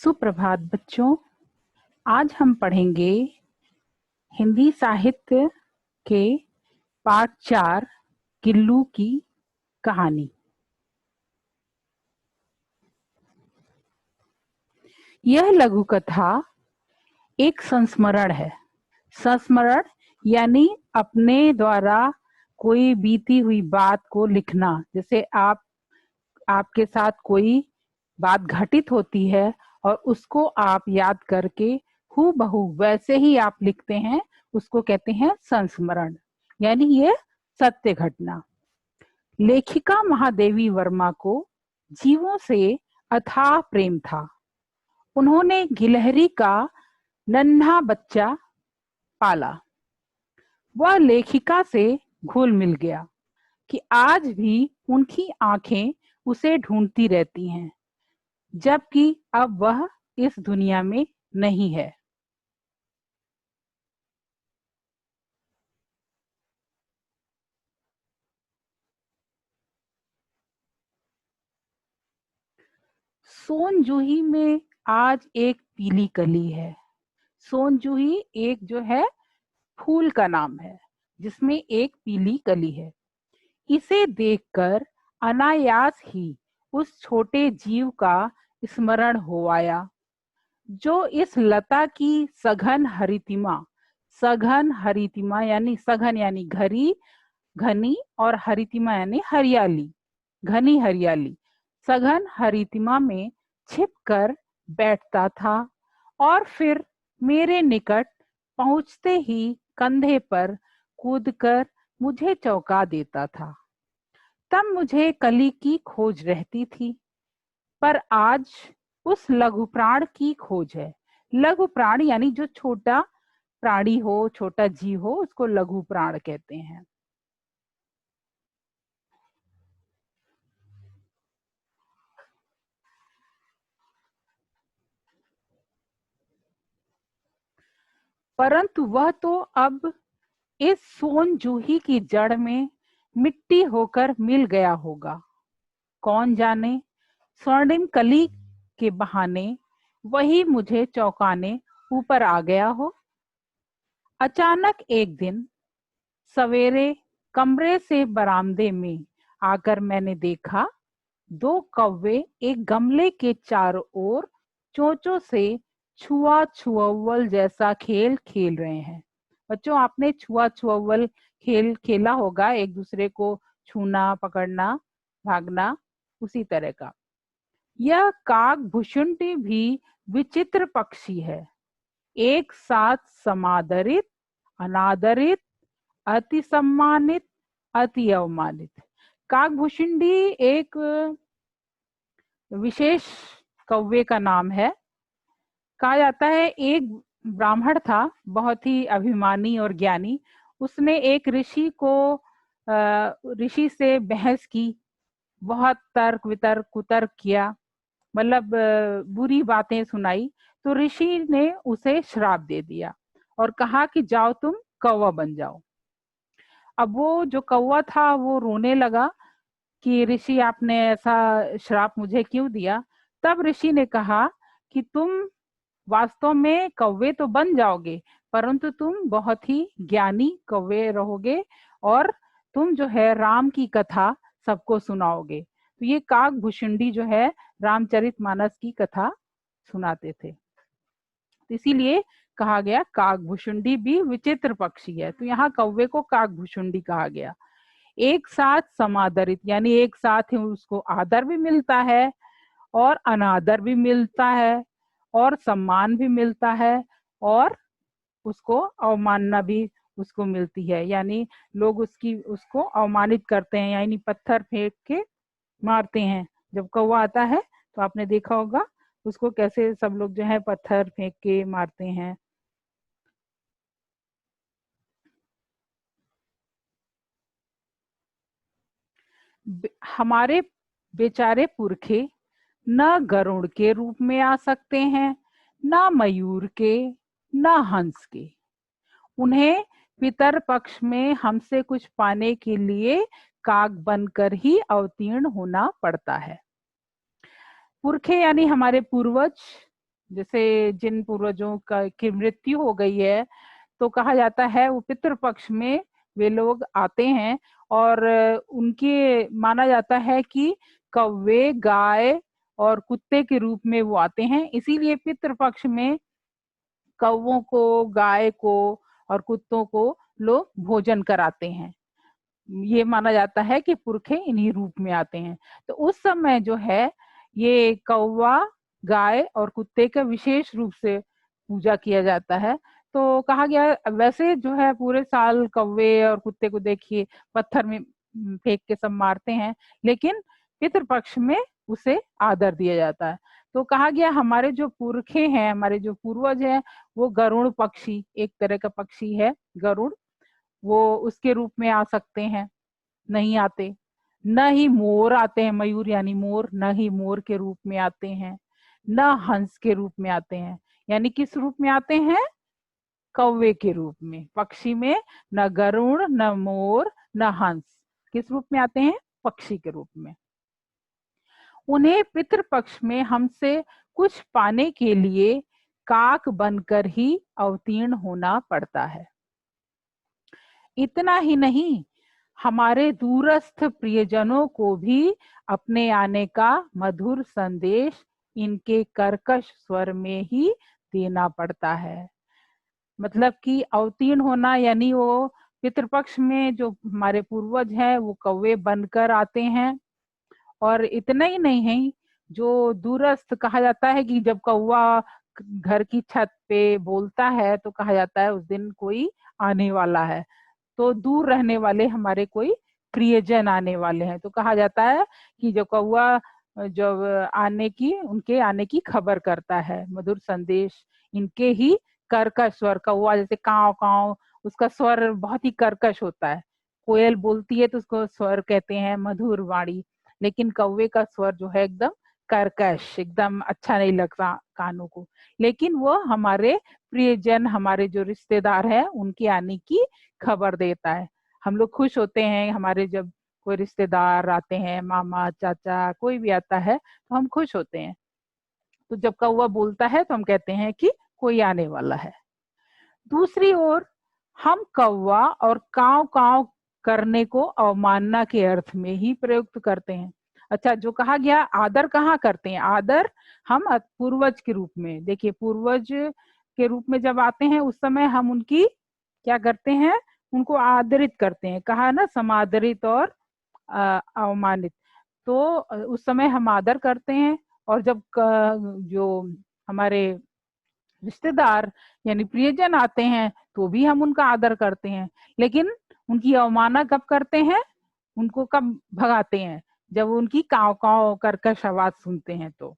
सुप्रभात बच्चों। आज हम पढ़ेंगे हिंदी साहित्य के पाठ 4 गिल्लू की कहानी। यह लघु कथा एक संस्मरण है। संस्मरण यानी अपने द्वारा कोई बीती हुई बात को लिखना। जैसे आपके साथ कोई बात घटित होती है और उसको आप याद करके हूबहू वैसे ही आप लिखते हैं, उसको कहते हैं संस्मरण। यानी ये सत्य घटना। लेखिका महादेवी वर्मा को जीवों से अथाह प्रेम था। उन्होंने गिलहरी का नन्हा बच्चा पाला। वह लेखिका से घुल मिल गया कि आज भी उनकी आंखें उसे ढूंढती रहती हैं, जबकि अब वह इस दुनिया में नहीं है। सोनजूही में आज एक पीली कली है। सोनजूही एक जो है फूल का नाम है, जिसमें एक पीली कली है। इसे देखकर अनायास ही उस छोटे जीव का स्मरण हो आया, जो इस लता की सघन हरितिमा यानी सघन यानी घनी और हरितिमा यानी हरियाली, घनी हरियाली, सघन हरितिमा में छिपकर बैठता था और फिर मेरे निकट पहुंचते ही कंधे पर कूदकर मुझे चौंका देता था। तब मुझे कली की खोज रहती थी, पर आज उस लघु प्राण की खोज है। लघु प्राण यानी जो छोटा प्राणी हो, छोटा जीव हो, उसको लघु प्राण कहते हैं। परंतु वह तो अब इस सोनजूही की जड़ में मिट्टी होकर मिल गया होगा। कौन जाने, स्वर्णिम कली के बहाने वही मुझे चौंकाने ऊपर आ गया हो। अचानक एक दिन सवेरे कमरे से बरामदे में आकर मैंने देखा, 2 कौवे एक गमले के चारों ओर चोंचों से छुआ छुअव्वल जैसा खेल खेल रहे हैं। बच्चों, आपने छुआ छुअव्वल खेल खेला होगा, एक दूसरे को छूना, पकड़ना, भागना, उसी तरह का। यह काकभुशुंडी भी विचित्र पक्षी है। एक साथ समादरित, अनादरित, अति सम्मानित, अति अवमानित। काकभुशुंडी एक विशेष कौवे का नाम है। कहा जाता है एक ब्राह्मण था, बहुत ही अभिमानी और ज्ञानी। उसने एक ऋषि से बहस की, बहुत तर्क वितर्क कुतर्क किया, मतलब बुरी बातें सुनाई। तो ऋषि ने उसे श्राप दे दिया और कहा कि जाओ तुम कौवा बन जाओ। अब वो जो कौवा था वो रोने लगा कि ऋषि, आपने ऐसा श्राप मुझे क्यों दिया। तब ऋषि ने कहा कि तुम वास्तव में कौवे तो बन जाओगे, परंतु तुम बहुत ही ज्ञानी कौवे रहोगे और तुम जो है राम की कथा सबको सुनाओगे। तो ये काकभुशुंडी जो है रामचरितमानस की कथा सुनाते थे, तो इसीलिए कहा गया काकभुशुंडी भी विचित्र पक्षी है। तो यहाँ कौवे को काकभुशुंडी कहा गया। एक साथ समादरित यानी एक साथ ही उसको आदर भी मिलता है और अनादर भी मिलता है और सम्मान भी मिलता है और उसको अवमानना भी उसको मिलती है। यानी लोग उसको अवमानित करते हैं, यानी पत्थर फेंक के मारते हैं। जब कौवा आता है तो आपने देखा होगा उसको कैसे सब लोग जो है पत्थर फेंक के मारते हैं। हमारे बेचारे पुरखे न गरुड़ के रूप में आ सकते हैं, न मयूर के, न हंस के। उन्हें पितर पक्ष में हमसे कुछ पाने के लिए काक बनकर ही अवतीर्ण होना पड़ता है। पुरखे यानी हमारे पूर्वज, जैसे जिन पूर्वजों की मृत्यु हो गई है, तो कहा जाता है वो पितृपक्ष में वे लोग आते हैं, और उनके माना जाता है कि कौवे, गाय और कुत्ते के रूप में वो आते हैं। इसीलिए पितृपक्ष में कौवों को, गाय को और कुत्तों को लोग भोजन कराते हैं। ये माना जाता है कि पुरखे इन्हीं रूप में आते हैं। तो उस समय जो है ये कौवा, गाय और कुत्ते का विशेष रूप से पूजा किया जाता है। तो कहा गया, वैसे जो है पूरे साल कौवे और कुत्ते को देखिए पत्थर में फेंक के सब मारते हैं, लेकिन पितृपक्ष में उसे आदर दिया जाता है। तो कहा गया हमारे जो पुरखे हैं, हमारे जो पूर्वज हैं, वो गरुड़ पक्षी, एक तरह का पक्षी है गरुड़, वो उसके रूप में आ सकते हैं, नहीं आते। न ही मोर आते हैं, मयूर यानी मोर, न ही मोर के रूप में आते हैं, न हंस के रूप में आते हैं। यानी किस रूप में आते हैं? कौवे के रूप में। पक्षी में न गरुड़, न मोर, न हंस, किस रूप में आते हैं? पक्षी के रूप में। उन्हें पितृपक्ष में हमसे कुछ पाने के लिए काक बनकर ही अवतीर्ण होना पड़ता है। इतना ही नहीं, हमारे दूरस्थ प्रियजनों को भी अपने आने का मधुर संदेश इनके कर्कश स्वर में ही देना पड़ता है। मतलब कि अवतीर्ण होना यानी वो पितृपक्ष में जो हमारे पूर्वज हैं वो कौवे बनकर आते हैं। और इतना ही नहीं है, जो दूरस्थ, कहा जाता है कि जब कौवा घर की छत पे बोलता है तो कहा जाता है उस दिन कोई आने वाला है। तो दूर रहने वाले हमारे कोई प्रियजन आने वाले हैं, तो कहा जाता है कि जो कौवा जब आने की, उनके आने की खबर करता है, मधुर संदेश इनके ही कर्कश स्वर। कौवा जैसे काव काव, उसका स्वर बहुत ही कर्कश होता है। कोयल बोलती है तो उसको स्वर कहते हैं मधुर वाणी, लेकिन कौवे का स्वर जो है एकदम कर्कश, एकदम अच्छा नहीं लगता कानों को। लेकिन वो हमारे प्रियजन, हमारे जो रिश्तेदार है, उनके आने की खबर देता है। हम लोग खुश होते हैं, हमारे जब कोई रिश्तेदार आते हैं, मामा, चाचा, कोई भी आता है तो हम खुश होते हैं। तो जब कौवा बोलता है तो हम कहते हैं कि कोई आने वाला है। दूसरी ओर हम कौवा और काव काव करने को अवमानना के अर्थ में ही प्रयुक्त करते हैं। अच्छा, जो कहा गया आदर कहाँ करते हैं? आदर हम पूर्वज के रूप में, देखिए पूर्वज के रूप में जब आते हैं उस समय हम उनकी क्या करते हैं? उनको आदरित करते हैं। कहा ना, समादरित और अवमानित। तो उस समय हम आदर करते हैं। और जब जो हमारे रिश्तेदार यानी प्रियजन आते हैं तो भी हम उनका आदर करते हैं। लेकिन उनकी अवमानना कब करते हैं? उनको कब भगाते हैं? जब उनकी काव काव कर्कश आवाज सुनते हैं तो।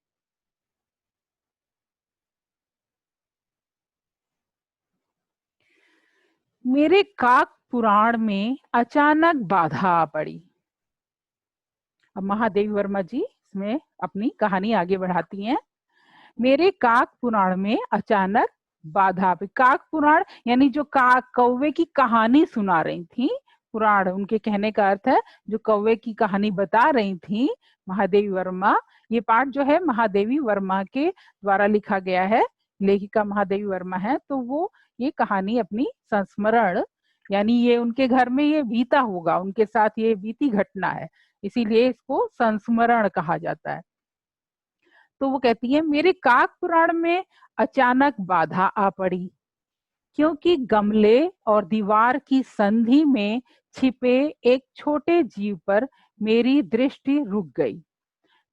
मेरे काक पुराण में अचानक बाधा आ पड़ी। अब महादेवी वर्मा जी इसमें अपनी कहानी आगे बढ़ाती हैं। मेरे काक पुराण में अचानक बाधा। काक पुराण यानी जो काक कौवे की कहानी सुना रही थी, पुराण उनके कहने का अर्थ है जो कौवे की कहानी बता रही थी महादेवी वर्मा। ये पाठ जो है महादेवी वर्मा के द्वारा लिखा गया है, लेखिका महादेवी वर्मा है। तो वो ये कहानी अपनी संस्मरण, यानी ये उनके घर में ये बीता होगा, उनके साथ ये बीती घटना है, इसीलिए इसको संस्मरण कहा जाता है। तो वो कहती है, मेरे काक पुराण में अचानक बाधा आ पड़ी, क्योंकि गमले और दीवार की संधि में छिपे एक छोटे जीव पर मेरी दृष्टि रुक गई।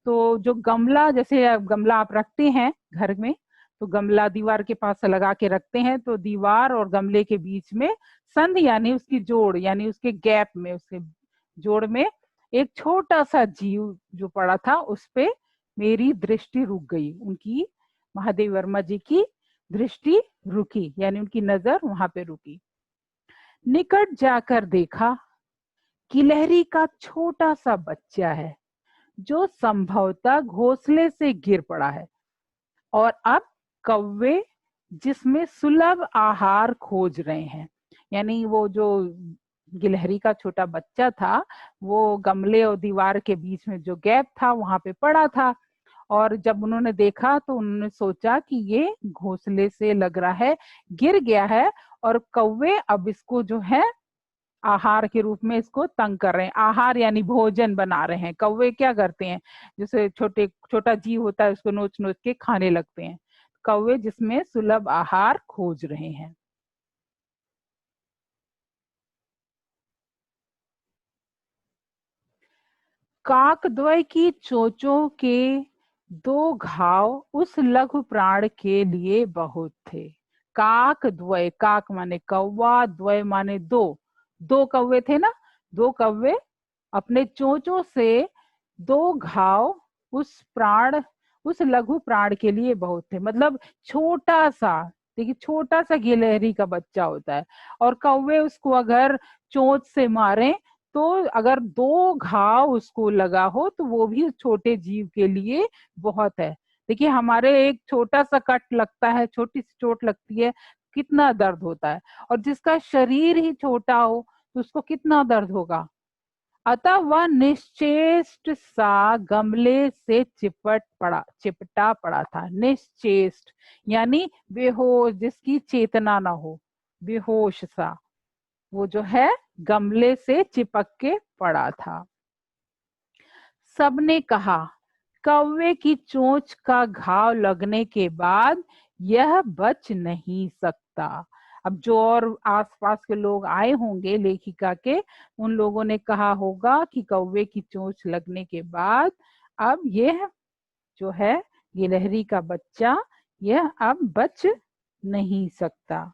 तो जो गमला, जैसे गमला आप रखते हैं घर में, तो गमला दीवार के पास लगा के रखते हैं, तो दीवार और गमले के बीच में संधि यानी उसकी जोड़, यानी उसके गैप में, उसके जोड़ में एक छोटा सा जीव जो पड़ा था, उस पे मेरी दृष्टि रुक गई। उनकी, महादेव वर्मा जी की दृष्टि रुकी, यानी उनकी नजर वहां पे रुकी। निकट जाकर देखा, गिलहरी का छोटा सा बच्चा है जो संभवतः घोंसले से गिर पड़ा है, और अब कौवे जिसमें सुलभ आहार खोज रहे हैं। यानी वो जो गिलहरी का छोटा बच्चा था वो गमले और दीवार के बीच में जो गैप था वहां पे पड़ा था, और जब उन्होंने देखा तो उन्होंने सोचा कि ये घोंसले से लग रहा है, गिर गया है, और कौवे अब इसको जो है आहार के रूप में इसको तंग कर रहे हैं। आहार यानी भोजन बना रहे हैं। कौवे क्या करते हैं, जैसे छोटा जीव होता है उसको नोच नोच के खाने लगते हैं। कौवे जिसमें सुलभ आहार खोज रहे हैं। काकद्वय की चोंचों के दो घाव उस लघु प्राण के लिए बहुत थे। काकद्वय, काक माने कौवा, द्वय माने दो, दो कौवे थे ना, दो कौवे अपने चोंचों से दो घाव उस लघु प्राण के लिए बहुत थे। मतलब छोटा सा, देखिए छोटा सा गिलहरी का बच्चा होता है, और कौवे उसको अगर चोंच से मारे तो अगर दो घाव उसको लगा हो तो वो भी उस छोटे जीव के लिए बहुत है। देखिए हमारे एक छोटा सा कट लगता है, छोटी सी चोट लगती है, कितना दर्द होता है, और जिसका शरीर ही छोटा हो तो उसको कितना दर्द होगा। अतः वह निश्चेष्ट सा गमले से चिपटा पड़ा था। निश्चेष्ट यानी बेहोश, जिसकी चेतना ना हो, बेहोश सा, वो जो है गमले से चिपक के पड़ा था। सबने कहा, कौवे की चोंच का घाव लगने के बाद यह बच नहीं सकता। अब जो और आसपास के लोग आए होंगे लेखिका के, उन लोगों ने कहा होगा कि कौवे की चोंच लगने के बाद अब यह जो है गिलहरी का बच्चा, यह अब बच नहीं सकता।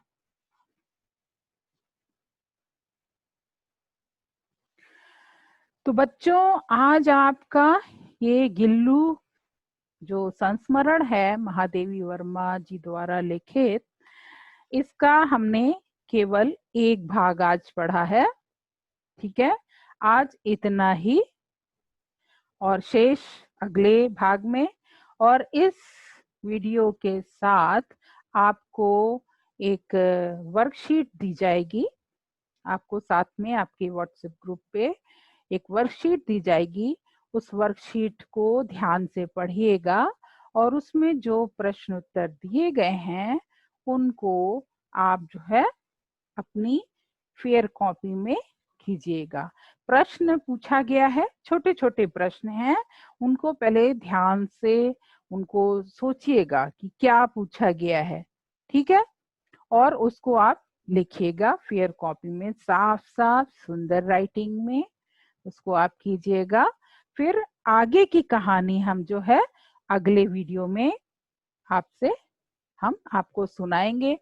तो बच्चों, आज आपका ये गिल्लू जो संस्मरण है महादेवी वर्मा जी द्वारा लिखित, इसका हमने केवल एक भाग आज पढ़ा है। ठीक है, आज इतना ही, और शेष अगले भाग में। और इस वीडियो के साथ आपको एक वर्कशीट दी जाएगी। आपको साथ में आपके व्हाट्सएप ग्रुप पे एक वर्कशीट दी जाएगी। उस वर्कशीट को ध्यान से पढ़िएगा, और उसमें जो प्रश्न उत्तर दिए गए हैं उनको आप जो है अपनी फेयर कॉपी में कीजिएगा। प्रश्न पूछा गया है, छोटे छोटे प्रश्न हैं, उनको पहले ध्यान से उनको सोचिएगा कि क्या पूछा गया है। ठीक है, और उसको आप लिखिएगा फेयर कॉपी में, साफ साफ सुंदर राइटिंग में उसको आप कीजिएगा। फिर आगे की कहानी हम जो है अगले वीडियो में हम आपको सुनाएंगे।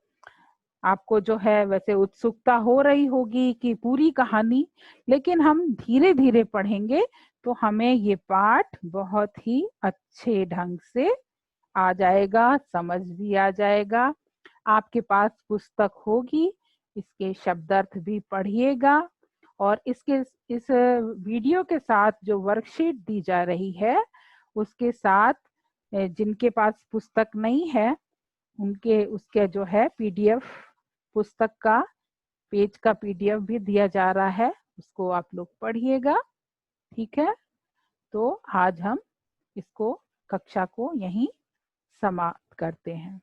आपको जो है वैसे उत्सुकता हो रही होगी कि पूरी कहानी, लेकिन हम धीरे धीरे पढ़ेंगे तो हमें ये पाठ बहुत ही अच्छे ढंग से आ जाएगा, समझ भी आ जाएगा। आपके पास पुस्तक होगी, इसके शब्दार्थ भी पढ़िएगा, और इस वीडियो के साथ जो वर्कशीट दी जा रही है उसके साथ जिनके पास पुस्तक नहीं है उनके उसके जो है पीडीएफ, पुस्तक का पेज का पीडीएफ भी दिया जा रहा है, उसको आप लोग पढ़िएगा। ठीक है, तो आज हम इसको कक्षा को यहीं समाप्त करते हैं।